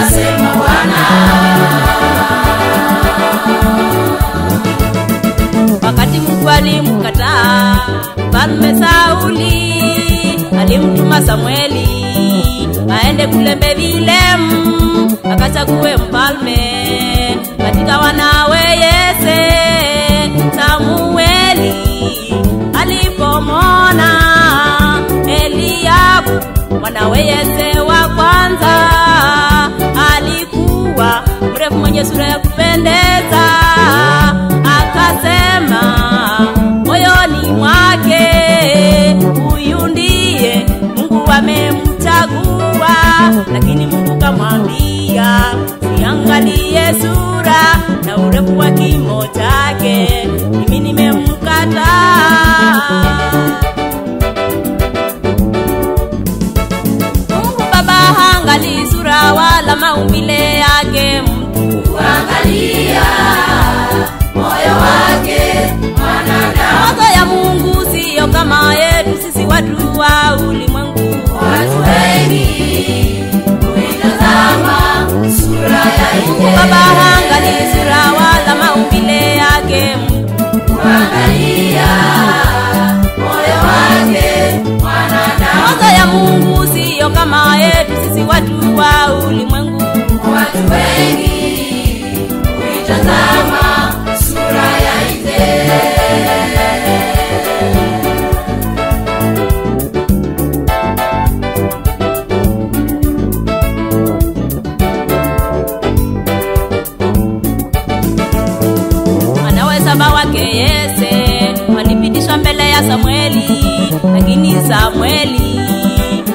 asema Bwana. Wakati Mungu alimkataa Mfalme Sauli, alimtuma Samueli aende kule Bethlehemu akachague mfalme katika wanawe Yese. Samueli alipomwona Eliabu mwanawe Yese wa kwanza, alikuwa mrefu mwenye sura ya kupendeza, akasema moyoni mwake, huyu ndiye Mungu amemchagua. Lakini Mungu kamwambia, siangalie sura na urefu wa kimo chake, mimi nimemkataa. Mungu Baba haangalii sura wala maumbile yake mtu, Angalia moyo wake mwanadamu. Mawazo ya Mungu sio kama yetu sisi watu wa ulimwengu. Watu wengi huitazama sura ya nje, Baba haangalii sura wala maumbile yake mtu, Angalia moyo wake mwanadamu. Mawazo ya Mungu sio kama yetu sisi watu wa ulimwengu. Watu wengi huitazama sura ya nje. Wanawe saba wake Yese walipitishwa mbele ya Samueli, lakini Samueli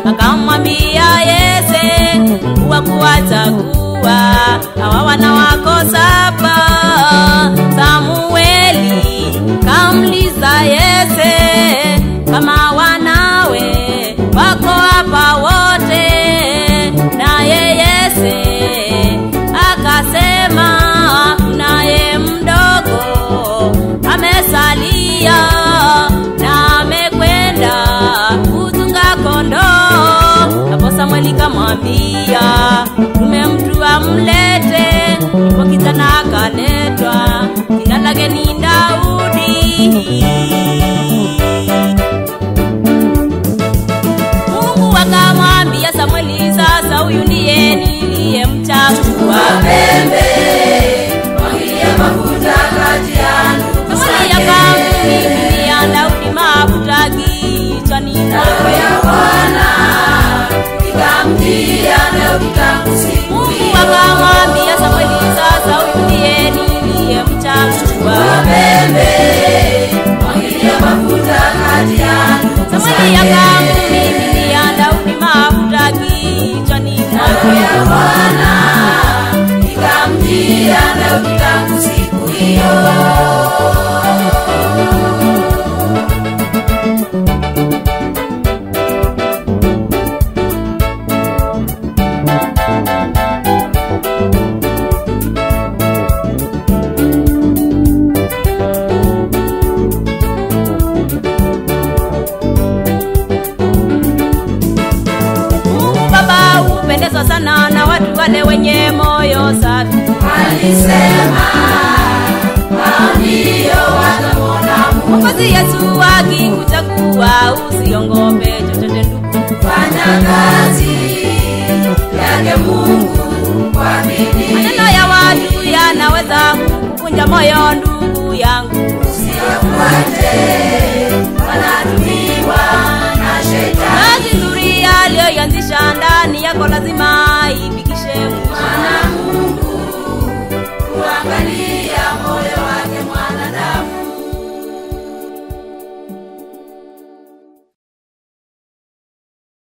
akamwambia Yese, Mungu hakuwachagua hawa wana wako saba. Samueli kamliza Yese, kama wanawe wako hapa wote? Naye Yese akasema, naye mdogo amesalia na amekwenda kuchunga kondoo. Hapo Samueli kamwambia, tume mtu amlete. Ndipo kijana akaletwa, jina lake ni Daudi. Mungu akamwambia Samueli, sasa huyu ndiye niliyemchagua. Pembe mwagilia mafuta kati ya ndugu Samueli akamiminia Daudi mafuta kichwani mwake. ya Bwana ikamjia Daudi tangu siku Mungu hiyo. akamwambia Samueli, sasa huyu ndiye niliyemchagua. Pembe mwagilia mafuta kati ya ndugu Samueli akamiminia Daudi mafuta kichwani mwake. ya Bwana ikamjia Daudi tangu siku hiyo. Mungu Baba hupendezwa sana na watu wale wenye moyo safi. Alisema ndio watamwona Mungu. Mwokozi Yesu akikuchagua, usiongope chochote ndugu. Fanya kazi yake Mungu kwa bidii. Maneno ya watu yanaweza kuvunja moyo ndugu yangu. Usiyafuate, wanatumiwa na shetani. Kazi nzuri aliyoianzisha ndani yako lazima